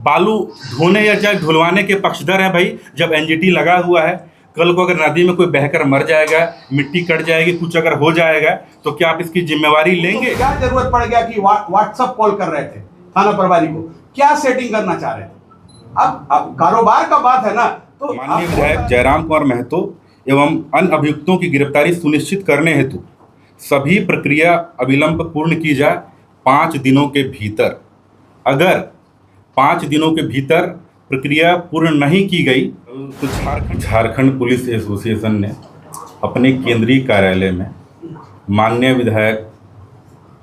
बालू ढोने या चाहे ढुलवाने के पक्षधर हैं भाई। जब एनजीटी लगा हुआ है, कल को अगर नदी में कोई बहकर मर जाएगा, मिट्टी कट जाएगी, कुछ अगर हो जाएगा, तो क्या आप इसकी जिम्मेवारी लेंगे? तो क्या जरूरत पड़ गया कि व्हाट्सएप कॉल कर रहे थे थाना प्रभारी को? क्या सेटिंग करना चाह रहे थे? अब कारोबार का बात है ना। तो माननीय विधायक जयराम कुमार महतो एवं अन्य अभियुक्तों की गिरफ्तारी सुनिश्चित करने हेतु सभी प्रक्रिया अविलंब पूर्ण की जाए 5 दिनों के भीतर। अगर 5 दिनों के भीतर प्रक्रिया पूर्ण नहीं की गई तो झारखंड पुलिस एसोसिएशन ने अपने केंद्रीय कार्यालय में माननीय विधायक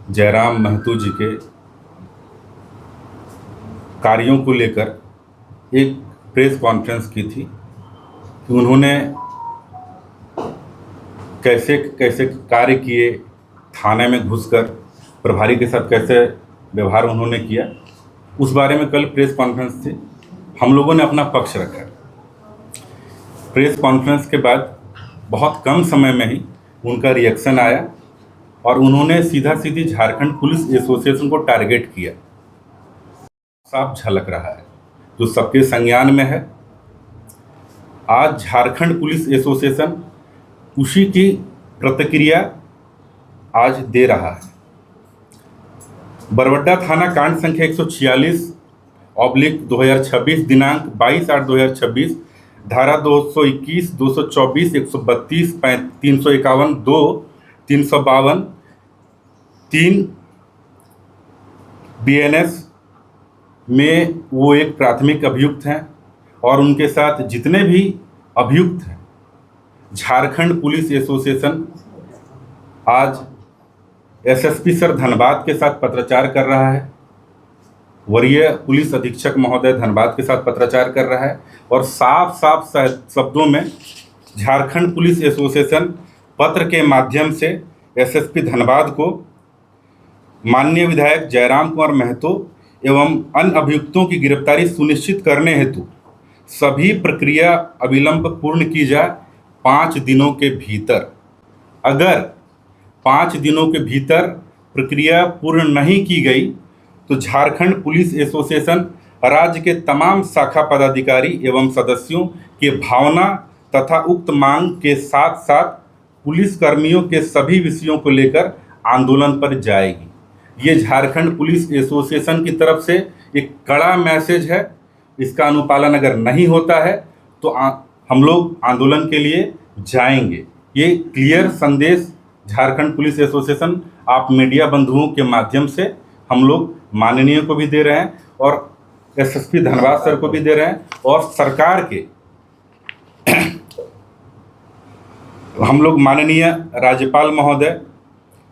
जयराम महतो जी के कार्यों को लेकर एक प्रेस कॉन्फ्रेंस की थी कि उन्होंने कैसे कैसे कार्य किए, थाने में घुसकर प्रभारी के साथ कैसे व्यवहार उन्होंने किया, उस बारे में कल प्रेस कॉन्फ्रेंस थी। हम लोगों ने अपना पक्ष रखा। प्रेस कॉन्फ्रेंस के बाद बहुत कम समय में ही उनका रिएक्शन आया और उन्होंने सीधा सीधी झारखंड पुलिस एसोसिएशन को टारगेट किया। साफ झलक रहा है, जो सबके संज्ञान में है। आज झारखंड पुलिस एसोसिएशन उसी की प्रतिक्रिया आज दे रहा है। बरवड्डा थाना कांड संख्या 146/2026 दिनांक 22/8/2026 धारा 221, 224, 132, 351, 2, 352, 3 BNS में वो एक प्राथमिक अभियुक्त हैं और उनके साथ जितने भी अभियुक्त हैं, झारखंड पुलिस एसोसिएशन आज एसएसपी सर धनबाद के साथ पत्राचार कर रहा है, वरीय पुलिस अधीक्षक महोदय धनबाद के साथ पत्राचार कर रहा है और साफ साफ शब्दों में झारखंड पुलिस एसोसिएशन पत्र के माध्यम से एसएसपी धनबाद को माननीय विधायक जयराम कुमार महतो एवं अन्य अभियुक्तों की गिरफ्तारी सुनिश्चित करने हेतु सभी प्रक्रिया अविलंब पूर्ण की जाए 5 दिनों के भीतर। अगर 5 दिनों के भीतर प्रक्रिया पूर्ण नहीं की गई तो झारखंड पुलिस एसोसिएशन राज्य के तमाम शाखा पदाधिकारी एवं सदस्यों के भावना तथा उक्त मांग के साथ साथ पुलिस कर्मियों के सभी विषयों को लेकर आंदोलन पर जाएगी। ये झारखंड पुलिस एसोसिएशन की तरफ से एक कड़ा मैसेज है। इसका अनुपालन अगर नहीं होता है तो हम लोग आंदोलन के लिए जाएंगे। ये क्लियर संदेश झारखंड पुलिस एसोसिएशन आप मीडिया बंधुओं के माध्यम से हम लोग माननीय को भी दे रहे हैं और एसएसपी धनबाद सर को भी दे रहे हैं और सरकार के हम लोग माननीय राज्यपाल महोदय,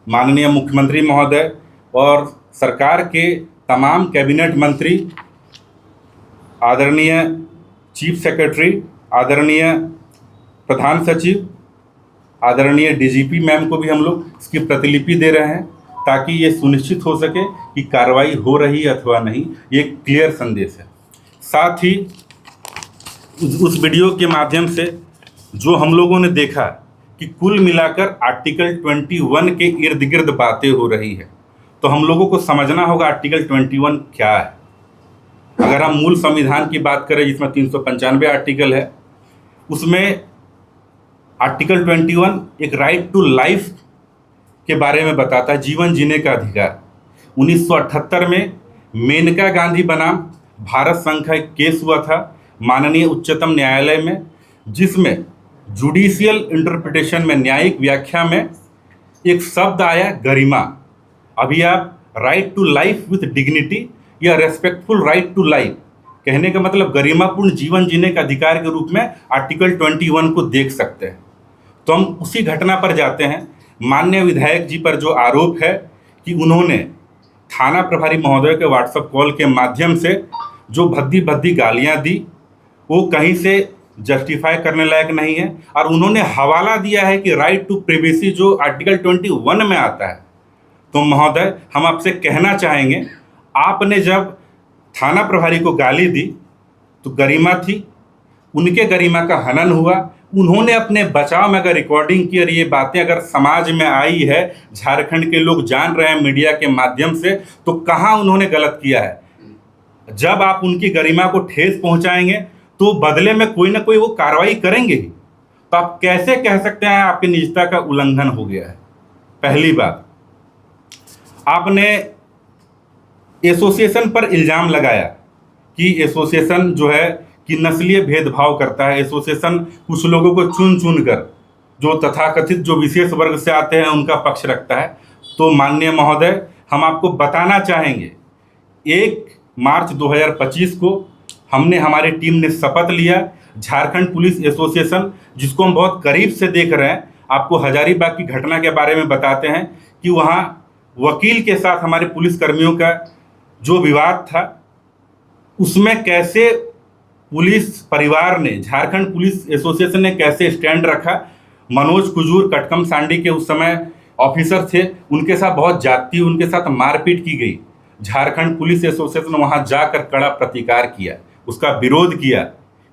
माननीय मुख्यमंत्री महोदय और सरकार के तमाम कैबिनेट मंत्री, आदरणीय चीफ सेक्रेटरी, आदरणीय प्रधान सचिव, आदरणीय डीजीपी मैम को भी हम लोग इसकी प्रतिलिपि दे रहे हैं ताकि ये सुनिश्चित हो सके कि कार्रवाई हो रही है अथवा नहीं। ये क्लियर संदेश है। साथ ही उस वीडियो के माध्यम से जो हम लोगों ने देखा कि कुल मिलाकर आर्टिकल 21 के इर्द गिर्द बातें हो रही है, तो हम लोगों को समझना होगा आर्टिकल 21 क्या है। अगर हम मूल संविधान की बात करें जिसमें 395 आर्टिकल है, उसमें आर्टिकल 21 एक राइट टू लाइफ के बारे में बताता है, जीवन जीने का अधिकार। 1978 में मेनका गांधी बनाम भारत संघ का एक केस हुआ था माननीय उच्चतम न्यायालय में, जिसमें जुडिशियल इंटरप्रिटेशन में, न्यायिक व्याख्या में एक शब्द आया गरिमा। अभी आप right to life with dignity या रेस्पेक्टफुल राइट टू लाइफ कहने का मतलब गरिमापूर्ण जीवन जीने का अधिकार के रूप में आर्टिकल 21 को देख सकते हैं। तो हम उसी घटना पर जाते हैं। माननीय विधायक जी पर जो आरोप है कि उन्होंने थाना प्रभारी महोदय के व्हाट्सएप कॉल के माध्यम से जो भद्दी भद्दी गालियां दी, वो कहीं से जस्टिफाई करने लायक नहीं है और उन्होंने हवाला दिया है कि राइट टू प्राइवेसी जो आर्टिकल 21 में आता है। तो महोदय, हम आपसे कहना चाहेंगे, आपने जब थाना प्रभारी को गाली दी तो गरिमा थी, उनके गरिमा का हनन हुआ। उन्होंने अपने बचाव में अगर रिकॉर्डिंग की और ये बातें अगर समाज में आई है, झारखंड के लोग जान रहे हैं मीडिया के माध्यम से, तो कहाँ उन्होंने गलत किया है? जब आप उनकी गरिमा को ठेस पहुंचाएंगे तो बदले में कोई ना कोई वो कार्रवाई करेंगे ही। तो आप कैसे कह सकते हैं आपकी निजता का उल्लंघन हो गया है? पहली बात, आपने एसोसिएशन पर इल्जाम लगाया कि एसोसिएशन जो है कि नस्लीय भेदभाव करता है। एसोसिएशन कुछ लोगों को चुन चुन कर जो तथाकथित जो विशेष वर्ग से आते हैं उनका पक्ष रखता है। तो माननीय महोदय, हम आपको बताना चाहेंगे, 1 मार्च 2025 को हमने, हमारी टीम ने शपथ लिया। झारखंड पुलिस एसोसिएशन, जिसको हम बहुत करीब से देख रहे हैं, आपको हजारीबाग की घटना के बारे में बताते हैं कि वहाँ वकील के साथ हमारे पुलिस कर्मियों का जो विवाद था, उसमें कैसे पुलिस परिवार ने, झारखंड पुलिस एसोसिएशन ने कैसे स्टैंड रखा। मनोज कुजूर कटकम सांडी के उस समय ऑफिसर थे, उनके साथ बहुत जाती, उनके साथ मारपीट की गई। झारखंड पुलिस एसोसिएशन वहां जाकर कड़ा प्रतिकार किया, उसका विरोध किया।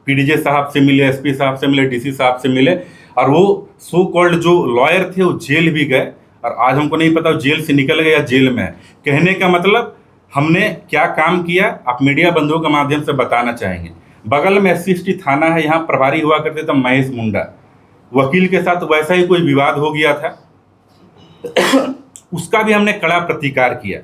पीडीजे साहब से मिले, एसपी साहब से मिले, डीसी साहब से मिले, और वो सो कॉल्ड जो लॉयर थे वो जेल भी गए। और आज हमको नहीं पता जेल से निकल गए या जेल में है। कहने का मतलब हमने क्या काम किया, आप मीडिया बंधुओं के माध्यम से बताना चाहेंगे। बगल में SC/ST थाना है, यहाँ प्रभारी हुआ करते थे महेश मुंडा। वकील के साथ वैसा ही कोई विवाद हो गया था, उसका भी हमने कड़ा प्रतिकार किया।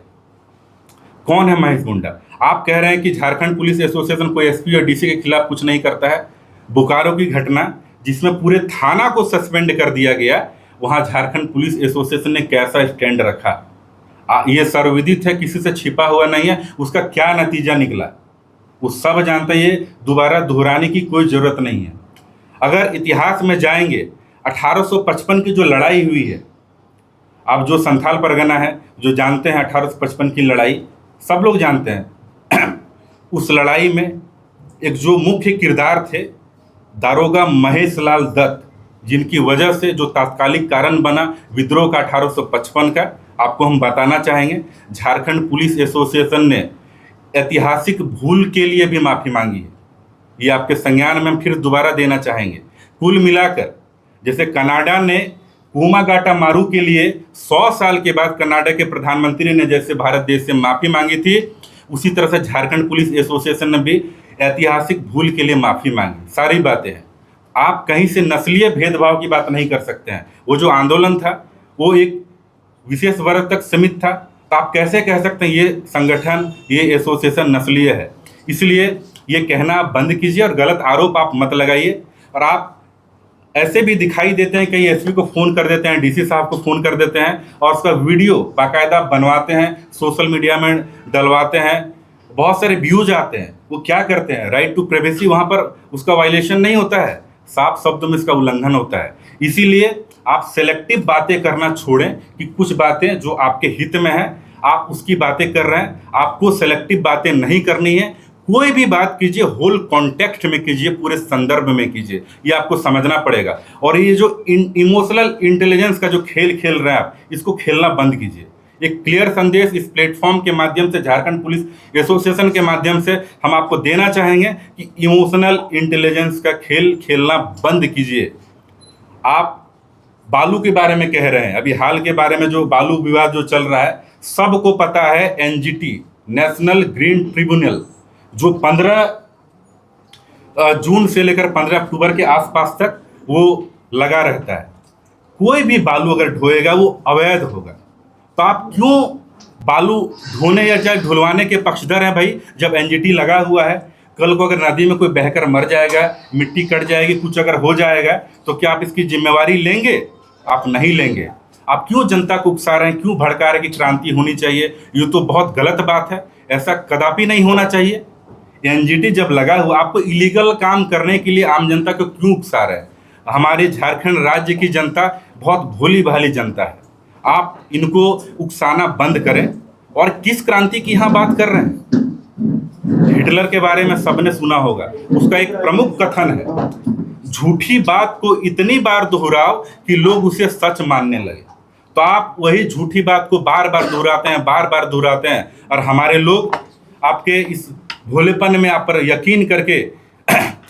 कौन है महेश मुंडा? आप कह रहे हैं कि झारखंड पुलिस एसोसिएशन कोई एसपी और डीसी के खिलाफ कुछ नहीं करता है। बोकारो की घटना जिसमें पूरे थाना को सस्पेंड कर दिया गया, वहां झारखंड पुलिस एसोसिएशन ने कैसा स्टैंड रखा, ये सर्वविदित है, किसी से छिपा हुआ नहीं है। उसका क्या नतीजा निकला वो सब जानते हैं, ये दोबारा दोहराने की कोई जरूरत नहीं है। अगर इतिहास में जाएंगे, 1855 की जो लड़ाई हुई है, आप जो संथाल परगना है जो जानते हैं 1855 की लड़ाई, सब लोग जानते हैं। उस लड़ाई में एक जो मुख्य किरदार थे दारोगा महेश लाल दत्त, जिनकी वजह से जो तात्कालिक कारण बना विद्रोह का 1855 का, आपको हम बताना चाहेंगे। झारखंड पुलिस एसोसिएशन ने ऐतिहासिक भूल के लिए भी माफ़ी मांगी है, ये आपके संज्ञान में हम फिर दोबारा देना चाहेंगे। कुल मिलाकर जैसे कनाडा ने कुमागाटा मारू के लिए 100 साल के बाद कनाडा के प्रधानमंत्री ने जैसे भारत देश से माफ़ी मांगी थी, उसी तरह से झारखंड पुलिस एसोसिएशन ने भी ऐतिहासिक भूल के लिए माफ़ी मांगी। सारी बातें हैं। आप कहीं से नस्लीय भेदभाव की बात नहीं कर सकते हैं। वो जो आंदोलन था वो एक विशेष वर्ग तक सीमित था, तो आप कैसे कह सकते हैं ये संगठन, ये एसोसिएशन नस्लीय है? इसलिए ये कहना आप बंद कीजिए और गलत आरोप आप मत लगाइए। और आप ऐसे भी दिखाई देते हैं, कई एसपी को फ़ोन कर देते हैं, डीसी साहब को फ़ोन कर देते हैं और उसका वीडियो बाकायदा बनवाते हैं, सोशल मीडिया में डलवाते हैं, बहुत सारे व्यूज आते हैं। वो क्या करते हैं, राइट टू प्राइवेसी वहाँ पर उसका वायलेशन नहीं होता है, साफ शब्दों में इसका उल्लंघन होता है। इसीलिए आप सेलेक्टिव बातें करना छोड़ें कि कुछ बातें जो आपके हित में है आप उसकी बातें कर रहे हैं। आपको सेलेक्टिव बातें नहीं करनी है। कोई भी बात कीजिए होल कॉन्टेक्स्ट में कीजिए, पूरे संदर्भ में कीजिए, ये आपको समझना पड़ेगा। और ये जो इमोशनल इंटेलिजेंस का जो खेल खेल रहे हैं आप, इसको खेलना बंद कीजिए। एक क्लियर संदेश इस प्लेटफॉर्म के माध्यम से, झारखंड पुलिस एसोसिएशन के माध्यम से हम आपको देना चाहेंगे कि इमोशनल इंटेलिजेंस का खेल खेलना बंद कीजिए। आप बालू के बारे में कह रहे हैं, अभी हाल के बारे में जो बालू विवाद जो चल रहा है, सबको पता है NGT नेशनल ग्रीन ट्रिब्यूनल जो 15 जून से लेकर 15 अक्टूबर के आसपास तक वो लगा रहता है। कोई भी बालू अगर ढोएगा वो अवैध होगा। तो आप क्यों बालू ढोने या चाहे ढुलवाने के पक्षधर हैं भाई? जब NGT लगा हुआ है, कल को अगर नदी में कोई बहकर मर जाएगा, मिट्टी कट जाएगी, कुछ अगर हो जाएगा, तो क्या आप इसकी जिम्मेवारी लेंगे? आप नहीं लेंगे। आप क्यों जनता को उकसा रहे हैं, क्यों भड़का रहे हैं कि क्रांति होनी चाहिए? ये तो बहुत गलत बात है, ऐसा कदापि नहीं होना चाहिए। NGT जब लगा हुआ, आपको इलीगल काम करने के लिए आम जनता को क्यों उकसा रहे हैं? हमारे झारखंड राज्य की जनता बहुत भोली भाली जनता है, आप इनको उकसाना बंद करें। और किस क्रांति की यहाँ बात कर रहे हैं? हिटलर के बारे में सबने सुना होगा, उसका एक प्रमुख कथन है, झूठी बात को इतनी बार दोहराओ कि लोग उसे सच मानने लगे। तो आप वही झूठी बात को बार बार दोहराते हैं, बार बार दोहराते हैं, और हमारे लोग आपके इस भोलेपन में आप पर यकीन करके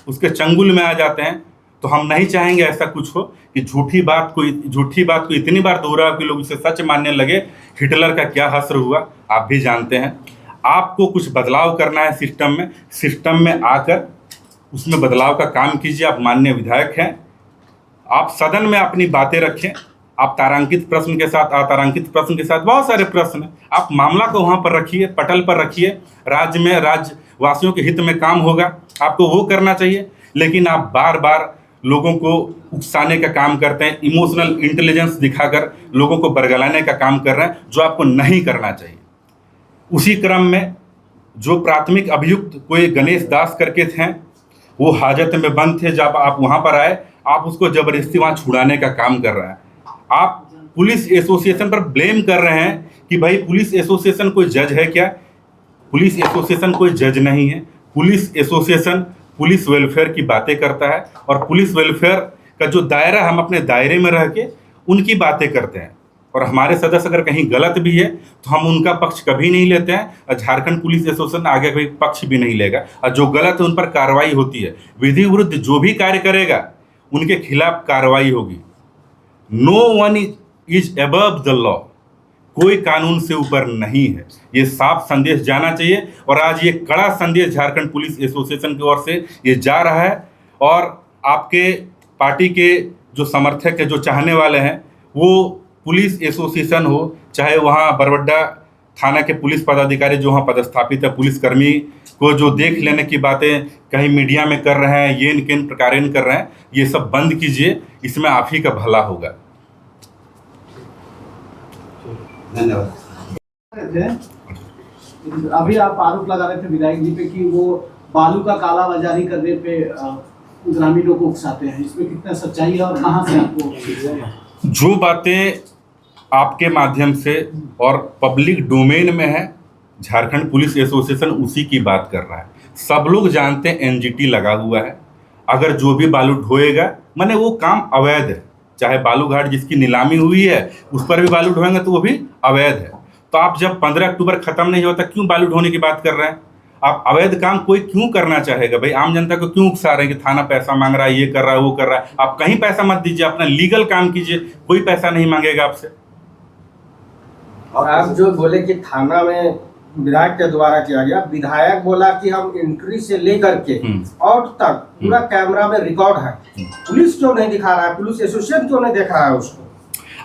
उसके चंगुल में आ जाते हैं। तो हम नहीं चाहेंगे ऐसा कुछ हो कि झूठी बात को इतनी बार दोहराओ कि लोग उसे सच मानने लगे। हिटलर का क्या हश्र हुआ आप भी जानते हैं। आपको कुछ बदलाव करना है सिस्टम में आकर उसमें बदलाव का काम कीजिए। आप माननीय विधायक हैं, आप सदन में अपनी बातें रखें। आप तारांकित प्रश्न के साथ अतारांकित प्रश्न के साथ बहुत सारे प्रश्न हैं, आप मामला को वहाँ पर रखिए, पटल पर रखिए। राज्य में राज्यवासियों के हित में काम होगा, आपको वो करना चाहिए। लेकिन आप बार बार लोगों को उकसाने का काम करते हैं, इमोशनल इंटेलिजेंस दिखाकर लोगों को बरगलाने का काम कर रहे हैं, जो आपको नहीं करना चाहिए। उसी क्रम में जो प्राथमिक अभियुक्त कोई गणेश दास करके थे, वो हाजत में बंद थे। जब आप वहाँ पर आए, आप उसको जबरदस्ती वहाँ छुड़ाने का काम कर रहा है। आप पुलिस एसोसिएशन पर ब्लेम कर रहे हैं कि भाई पुलिस एसोसिएशन कोई जज है क्या? पुलिस एसोसिएशन कोई जज नहीं है। पुलिस एसोसिएशन पुलिस वेलफेयर की बातें करता है, और पुलिस वेलफेयर का जो दायरा, हम अपने दायरे में रह के उनकी बातें करते हैं। और हमारे सदस्य अगर कहीं गलत भी है तो हम उनका पक्ष कभी नहीं लेते हैं, और झारखंड पुलिस एसोसिएशन आगे कोई पक्ष भी नहीं लेगा। और जो गलत है उन पर कार्रवाई होती है। विधि विरुद्ध जो भी कार्य करेगा उनके खिलाफ कार्रवाई होगी। No one is above the law, कोई कानून से ऊपर नहीं है। ये साफ संदेश जाना चाहिए, और आज ये कड़ा संदेश झारखंड पुलिस एसोसिएशन की ओर से ये जा रहा है। और आपके पार्टी के जो समर्थक है, जो चाहने वाले हैं, वो पुलिस एसोसिएशन हो, चाहे वहाँ बरवड्डा थाना के पुलिस पदाधिकारी जो वहाँ पदस्थापित है, पुलिसकर्मी को जो देख लेने की बातें कहीं मीडिया में कर रहे हैं, ये किन प्रकार कर रहे हैं, ये सब बंद कीजिए। इसमें आप ही का भला होगा। धन्यवाद। अभी आप आरोप लगा रहे थे विधायक जी पे कि वो बालू का कालाबाजारी करने पे ग्रामीणों को उकसाते हैं, इसमें कितना सच्चाई है और कहाँ से आपको? जो बातें आपके माध्यम से और पब्लिक डोमेन में है, झारखंड पुलिस एसोसिएशन उसी की बात कर रहा है। सब लोग जानते हैं एनजीटी लगा हुआ है। अगर जो भी बालू ढोएगा, माने वो काम अवैध है। चाहे बालू घाट जिसकी नीलामी हुई है उस पर भी बालू ढोएंगे तो वो भी अवैध है। तो आप जब 15 अक्टूबर खत्म नहीं होता, क्यों बालू ढोने की बात कर रहे हैं? आप अवैध काम कोई क्यों करना चाहेगा भाई? आम जनता को क्यों उकसा रहे हैं कि थाना पैसा मांग रहा है, ये कर रहा है, वो कर रहा है? आप कहीं पैसा मत दीजिए, अपना लीगल काम कीजिए, कोई पैसा नहीं मांगेगा आपसे। और आप जो बोले कि थाना में विधायक के द्वारा किया गया, विधायक बोला कि हम एंट्री से लेकर के आउट तक पूरा कैमरा में रिकॉर्ड है। पुलिस क्यों नहीं दिखा रहा है? पुलिस एसोसिएशन क्यों नहीं देख रहा है उसको?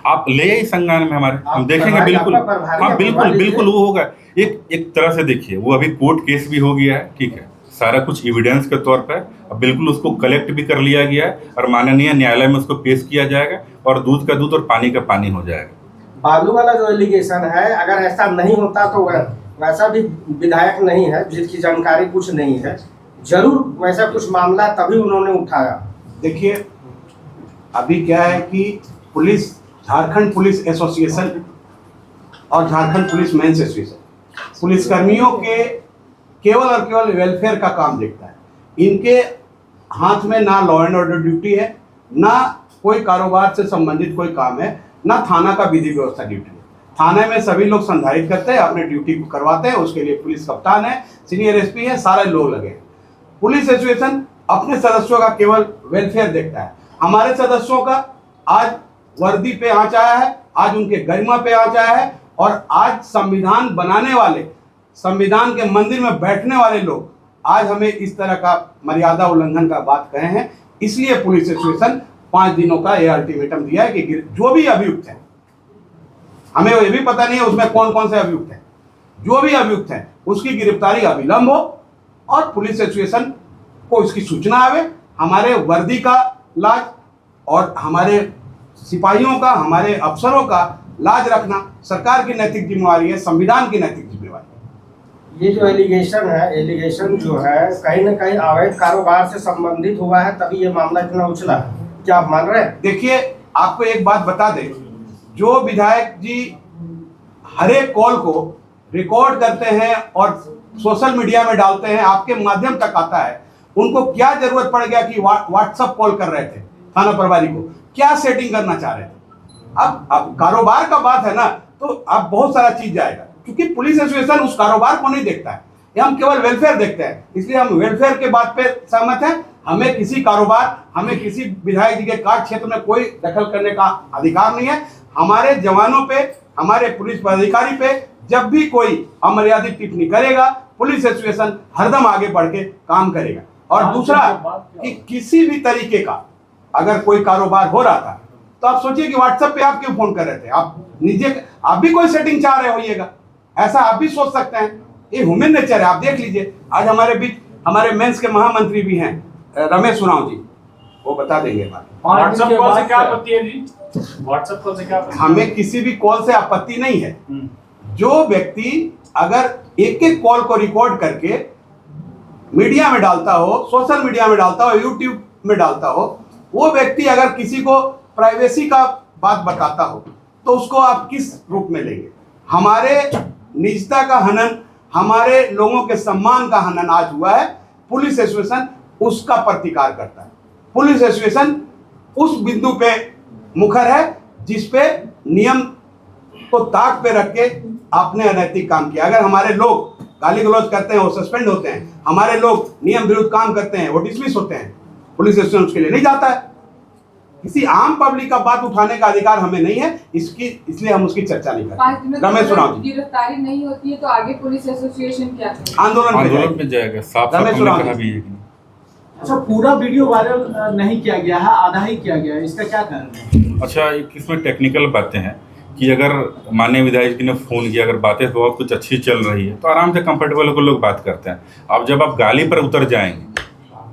आप ले आइए संज्ञान में हमारे, हम देखेंगे। बिल्कुल, हाँ बिल्कुल बिल्कुल वो होगा। एक तरह से देखिए, वो अभी कोर्ट केस भी हो गया है, ठीक है, सारा कुछ एविडेंस के तौर पर अब बिल्कुल उसको कलेक्ट भी कर लिया गया है, और माननीय न्यायालय में उसको पेश किया जाएगा, और दूध का दूध और पानी का पानी हो जाएगा। बालू वाला जो एलिगेशन है, अगर ऐसा नहीं होता तो वैसा भी विधायक नहीं है जिसकी जानकारी कुछ नहीं है, जरूर वैसा कुछ मामला तभी उन्होंने उठाया। देखिए, अभी क्या है कि पुलिस, झारखंड पुलिस एसोसिएशन और झारखंड पुलिस मेंस एसोसिएशन पुलिसकर्मियों के केवल और केवल वेलफेयर का काम देखता है। इनके हाथ में ना लॉ एंड ऑर्डर ड्यूटी है, ना कोई कारोबार से संबंधित कोई काम है, ना थाना का विधि व्यवस्था ड्यूटी है। थाने में सभी लोग संधारित करते हैं, अपने ड्यूटी को करवाते हैं, उसके लिए पुलिस कप्तान है, सीनियर एसपी है, सारे लोग लगे हैं। पुलिस एसोसिएशन अपने सदस्यों का केवल वेलफेयर देखता है। हमारे सदस्यों का आज वर्दी पे आंच आया है, आज उनके गरिमा पे आंच आया है, और आज संविधान बनाने वाले, संविधान के मंदिर में बैठने वाले लोग आज हमें इस तरह का मर्यादा उल्लंघन का बात कहे हैं। इसलिए पुलिस एसोसिएशन 5 दिनों का यह अल्टीमेटम दिया है कि जो भी अभियुक्त है, हमें ये भी पता नहीं है उसमें कौन कौन से अभियुक्त हैं, जो भी अभियुक्त हैं उसकी गिरफ्तारी अविलंब हो, और पुलिस एसोसिएशन को इसकी सूचना आवे। हमारे वर्दी का लाज और हमारे सिपाहियों का, हमारे अफसरों का लाज रखना सरकार की नैतिक जिम्मेवारी है, संविधान की नैतिक जिम्मेवारी है। ये जो एलिगेशन जो है कहीं न कहीं अवैध कारोबार से संबंधित हुआ है, तभी ये मामला इतना उछला है। क्या आप मान रहे हैं? देखिए, आपको एक बात बता दें, जो विधायक जी हर एक कॉल को रिकॉर्ड करते हैं और सोशल मीडिया में डालते हैं, आपके माध्यम तक आता है, उनको क्या जरूरत पड़ गया कि व्हाट्सएप कॉल कर रहे थे थाना प्रभारी को? क्या सेटिंग करना चाह रहे थे? अब कारोबार का बात है ना, तो अब बहुत सारा चीज जाएगा, क्योंकि पुलिस एसोसिएशन उस कारोबार को नहीं देखता है, ये हम केवल वेलफेयर देखते हैं। इसलिए हम वेलफेयर के बात पे सहमत हैं। हमें किसी कारोबार, हमें किसी विधायक जी के कार्य क्षेत्र में कोई दखल करने का अधिकार नहीं है। हमारे जवानों पे, हमारे पुलिस पदाधिकारी पे जब भी कोई अमर्यादित टिप्पणी करेगा, पुलिस एसोसिएशन हरदम आगे बढ़ के काम करेगा। और दूसरा कि किसी भी तरीके का अगर कोई कारोबार हो रहा था तो आप सोचिए कि व्हाट्सएप पे आप क्यों फोन कर रहे थे, आप भी कोई सेटिंग चाह रहे होइएगा, ऐसा आप भी सोच सकते हैं। ये ह्यूमन नेचर है। आप देख लीजिए, आज हमारे बीच हमारे मेंस के महामंत्री भी हैं रमेश उरांव जी, वो बता देंगे बात। व्हाट्सएप कॉल से क्या आपत्ति है जी? व्हाट्सएप कॉल से क्या आपत्ति? हमें किसी भी कॉल से आपत्ति नहीं है। जो व्यक्ति अगर एक एक कॉल को रिकॉर्ड करके मीडिया में डालता हो, सोशल मीडिया में डालता हो, यूट्यूब में डालता हो, वो व्यक्ति अगर किसी को प्राइवेसी का बात बताता हो तो उसको आप किस रूप में लेंगे? हमारे निजता का हनन, हमारे लोगों के सम्मान का हनन आज हुआ है। पुलिस एसोसिएशन उसका प्रतिकार करता है। पुलिस एसोसिएशन उस बिंदु पे मुखर है जिस पे नियम को ताक पे रख के आपने अनैतिक काम किया। अगर हमारे लोग गाली गलौज करते हैं वो सस्पेंड होते हैं, हमारे लोग नियम विरुद्ध काम करते हैं वो डिसमिस होते हैं, पुलिस एसोसिएशन उसके लिए नहीं जाता है। किसी आम पब्लिक का बात उठाने का अधिकार हमें नहीं है, इसलिए हम उसकी चर्चा नहीं करते। रमेश उरांव जी, गिरफ्तारी नहीं होती है तो आगे पुलिस एसोसिएशन क्या करेगा? आंदोलन में जाएगा। साफ रमेश उरांव कहा जी। भी है कि अच्छा, पूरा वीडियो वायरल नहीं किया गया है, आधा ही किया गया है, इसका क्या कारण है? अच्छा, इसमें टेक्निकल बातें हैं कि अगर माननीय विधायक जी ने फ़ोन किया, अगर बातें बहुत कुछ अच्छी चल रही है तो आराम से कंफर्टेबल होकर लोग बात करते हैं। अब जब आप गाली पर उतर जाएंगे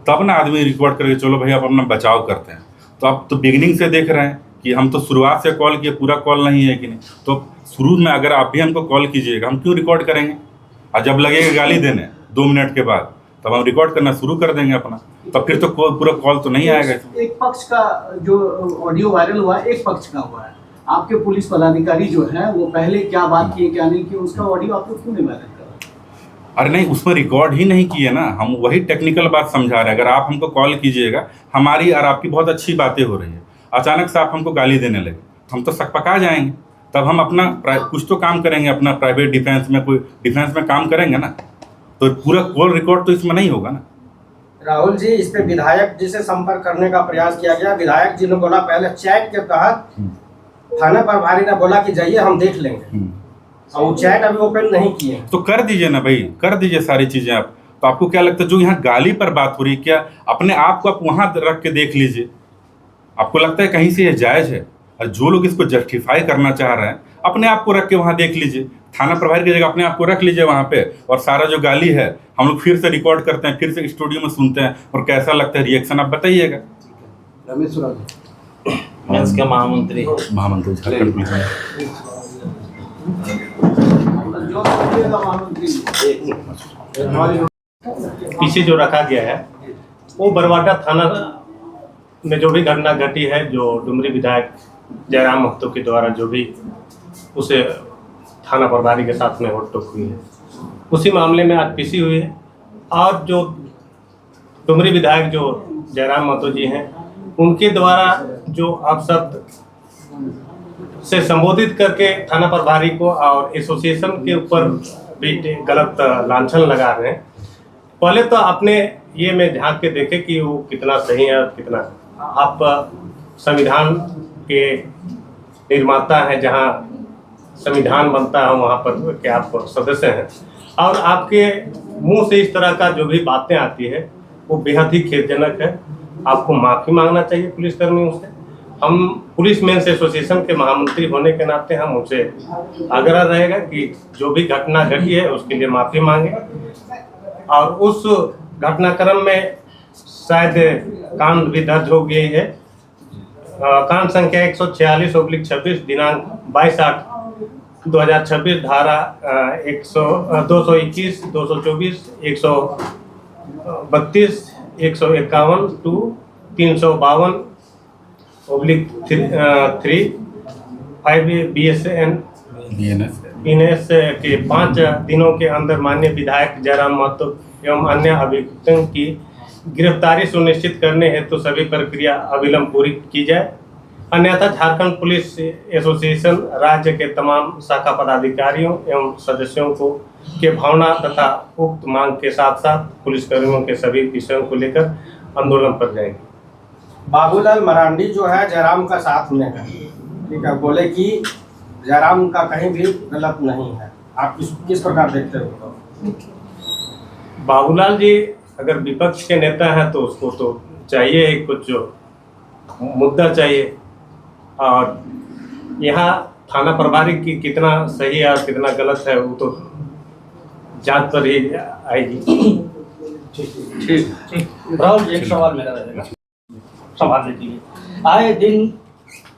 तब ना आदमी रिकॉर्ड करके चलो भाई आप अपना बचाव करते हैं। तो आप तो बिगिनिंग से देख रहे हैं कि हम तो शुरुआत से कॉल किए, पूरा कॉल नहीं है कि नहीं। तो शुरू में अगर आप भी हमको कॉल कीजिएगा, हम क्यों रिकॉर्ड करेंगे? और जब लगेगा गाली देने 2 मिनट के बाद तब हम रिकॉर्ड करना शुरू कर देंगे अपना, तब फिर तो पूरा कॉल तो नहीं आएगा। एक पक्ष का जो ऑडियो वायरल हुआ है, एक पक्ष का हुआ है। आपके पुलिस पदाधिकारी जो है वो पहले क्या बात किए क्या नहीं किए, उसका ऑडियो आप लोग क्यों नहीं वायरल कर रहे? अरे नहीं, उसमें रिकॉर्ड ही नहीं किए ना, हम वही टेक्निकल बात समझा रहे हैं। अगर आप हमको कॉल कीजिएगा, हमारी और आपकी बहुत अच्छी बातें हो रही है, अचानक से आप हमको गाली देने लगे, हम तो सकपका जाएंगे। तब हम अपना कुछ तो काम करेंगे, अपना प्राइवेट डिफेंस में कोई डिफेंस में काम करेंगे ना, तो पूरा कॉल रिकॉर्ड तो इसमें नहीं होगा ना। राहुल जी, इस पे विधायक जी से संपर्क करने का प्रयास किया गया। विधायक जी ने बोला पहले चैट के तहत, थाना प्रभारी ने बोला कि जाइए हम देख लेंगे, और वो चैट अभी ओपन नहीं किए। तो कर दीजिए ना भाई, कर दीजिए सारी चीज़ें आप। तो आपको क्या लगता है जो यहाँ गाली पर बात हो रही है, क्या अपने आप को आप वहाँ रख के देख लीजिए। आपको लगता है कहीं से ये जायज़ है? और जो लोग इसको जस्टिफाई करना चाह रहे हैं, अपने आप को रख के वहाँ देख लीजिए। थाना प्रभारी की जगह अपने आप को रख लीजिए वहाँ पे, और सारा जो गाली है हम लोग फिर से रिकॉर्ड करते हैं, फिर से स्टूडियो में सुनते हैं, और कैसा लगता है रिएक्शन आप बताइएगा। रमेश उरांव जी, मेंस के महामंत्री महामंत्री झारखंड पुलिस में। जो बोलिएगा महामंत्री। पीछे जो रखा गया है वो बरवाटा थाना में जो भी घटना घटी है, जो डुमरी विधायक जयराम महतो के द्वारा जो भी उसे थाना प्रभारी के साथ में नोक हुई है, उसी मामले में आज पीसी हुई है। और जो डुमरी विधायक जो जयराम महतो जी हैं, उनके द्वारा जो अपशब्द से संबोधित करके थाना प्रभारी को और एसोसिएशन के ऊपर भी गलत लांछन लगा रहे हैं। पहले तो अपने ये में झांक के देखे कि वो कितना सही है और कितना। आप संविधान के निर्माता हैं, जहाँ संविधान बनता है वहाँ पर के आप सदस्य हैं, और आपके मुंह से इस तरह का जो भी बातें आती है वो बेहद ही खेदजनक है। आपको माफ़ी मांगना चाहिए पुलिसकर्मियों से। हम पुलिस मेंस एसोसिएशन के महामंत्री होने के नाते हम उनसे आग्रह रहेगा कि जो भी घटना घटी है उसके लिए माफ़ी मांगे, और उस घटनाक्रम में शायद कांड भी दर्ज हो गई है। कांड संख्या 146/26 दिनांक 22/8/2026 धारा 221, 224, 132, 151 टू 352/3 5 BNS के 5 दिनों के अंदर माननीय विधायक जयराम महतो एवं अन्य अभियुक्तों की गिरफ्तारी सुनिश्चित करने हेतु सभी प्रक्रिया अविलंब पूरी की जाए, अन्यथा झारखंड पुलिस एसोसिएशन राज्य के तमाम शाखा पदाधिकारियों एवं सदस्यों को के भावना तथा उक्त मांग के साथ साथ पुलिसकर्मियों के सभी विषयों को लेकर आंदोलन पर जाएंगे। बाबूलाल मरांडी जो है जयराम का साथ में है, ठीक है, बोले कि जयराम का कहीं भी गलत नहीं है। आप किस प्रकार देखते हो? बाबूलाल जी अगर विपक्ष के नेता हैं तो उसको तो चाहिए ही कुछ जो मुद्दा चाहिए, और यहाँ थाना प्रभारी की कितना सही है और कितना गलत है वो तो जांच पर ही आएगी। ठीक राहुल जी, एक सवाल मेरा रहेगा संभालने के लिए। आए दिन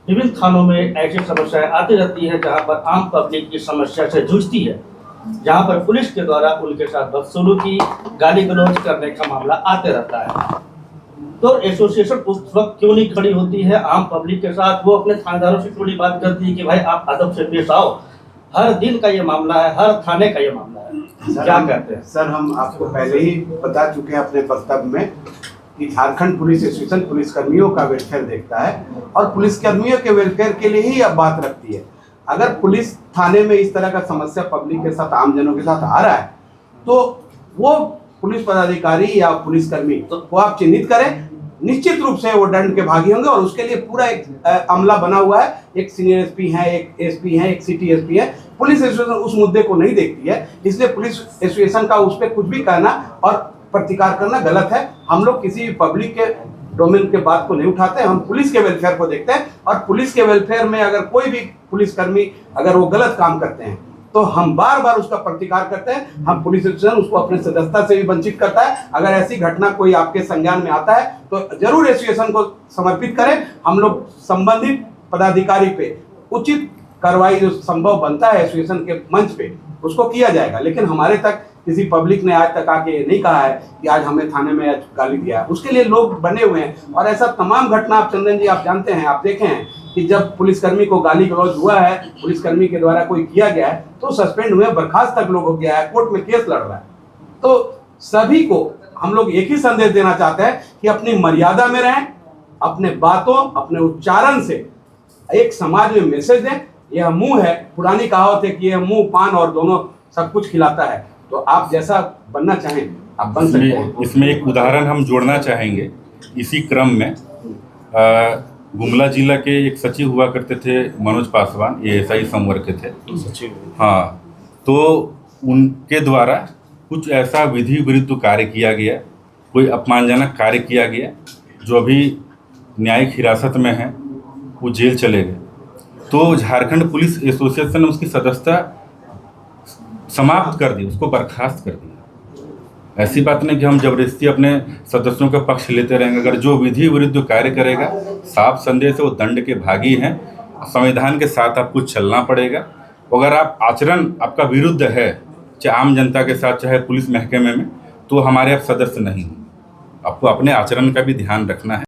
विभिन्न थानों में ऐसी समस्याएं आती रहती है जहां पर आम पब्लिक की समस्या से जूझती है, जहां पर पुलिस के द्वारा उनके साथ बदसलूकी, गाली गलौज करने का मामला आते रहता है, तो एसोसिएशन उस वक्त क्यों नहीं खड़ी होती है आम पब्लिक के साथ? वो अपने थानेदारों से थोड़ी बात करती है कि भाई आप अदब से पेश आओ, हर दिन का ये मामला है, हर थाने का ये मामला है, क्या कहते हैं? सर, हम आपको पहले ही बता चुके हैं अपने वक्तव्य में कि झारखंड पुलिस एसोसिएशन पुलिसकर्मियों का वेलफेयर देखता है और पुलिसकर्मियों के वेलफेयर के लिए ही अब बात रखती है। अगर पुलिस थाने में इस तरह का समस्या पब्लिक के साथ, आमजनों के साथ आ रहा है, तो वो पुलिस पदाधिकारी या पुलिसकर्मी को आप चिन्हित करें, निश्चित रूप से वो दंड के भागी होंगे। और उसके लिए पूरा एक अमला बना हुआ है, एक सीनियर एसपी है, एक एसपी है, एक सिटी एसपी है। पुलिस एसोसिएशन उस मुद्दे को नहीं देखती है, इसलिए पुलिस एसोसिएशन का उस पर कुछ भी कहना और प्रतिकार करना गलत है। हम लोग किसी भी पब्लिक के डोमेन के बात को नहीं उठाते, हम पुलिस के वेलफेयर को देखते हैं। और पुलिस के वेलफेयर में अगर कोई भी पुलिसकर्मी अगर वो गलत काम करते हैं तो हम बार बार उसका प्रतिकार करते हैं। हम पुलिस एसोसिएशन उसको अपने सदस्यता से भी वंचित करता है। अगर ऐसी घटना कोई आपके संज्ञान में आता है तो जरूर एसोसिएशन को समर्पित करें। हम लोग संबंधित पदाधिकारी पे उचित कार्रवाई जो संभव बनता है एसोसिएशन के मंच पे उसको किया जाएगा। लेकिन हमारे तक किसी पब्लिक ने आज तक आके नहीं कहा है कि आज हमें थाने में आज गाली दिया है। उसके लिए लोग बने हुए हैं और ऐसा तमाम घटना आप चंदन जी आप जानते हैं, आप देखे हैं कि जब पुलिसकर्मी को गाली गलौज हुआ है, पुलिसकर्मी के द्वारा कोई किया गया है तो सस्पेंड हुए, बर्खास्त तक लोग हो गया है, कोर्ट में केस लड़ रहा है। तो सभी को हम लोग एक ही संदेश देना चाहते हैं कि अपनी मर्यादा में रहें, अपने बातों, अपने उच्चारण से एक समाज में मैसेज दें। यह मुंह है, पुरानी कहावत है कि यह मुंह, पान और दोनों सब कुछ खिलाता है। तो आप जैसा बनना चाहें आप बन सकते हैं। इसमें एक उदाहरण हम जोड़ना चाहेंगे। इसी क्रम में गुमला जिला के एक सचिव हुआ करते थे मनोज पासवान, ये एसआई संवर्ग के थे। हाँ, तो उनके द्वारा कुछ ऐसा विधि विरुद्ध कार्य किया गया, कोई अपमानजनक कार्य किया गया, जो अभी न्यायिक हिरासत में है, वो जेल चले गए। तो झारखंड पुलिस एसोसिएशन ने उसकी सदस्यता समाप्त कर दी, उसको बर्खास्त कर दिया। ऐसी बात नहीं कि हम जबरदस्ती अपने सदस्यों का पक्ष लेते रहेंगे। अगर जो विधि विरुद्ध कार्य करेगा, साफ संदेश है वो दंड के भागी हैं। संविधान के साथ आपको चलना पड़ेगा। अगर आप आचरण आपका विरुद्ध है, चाहे आम जनता के साथ, चाहे पुलिस महकमे में, तो हमारे आप सदस्य नहीं हैं। आपको अपने आचरण का भी ध्यान रखना है।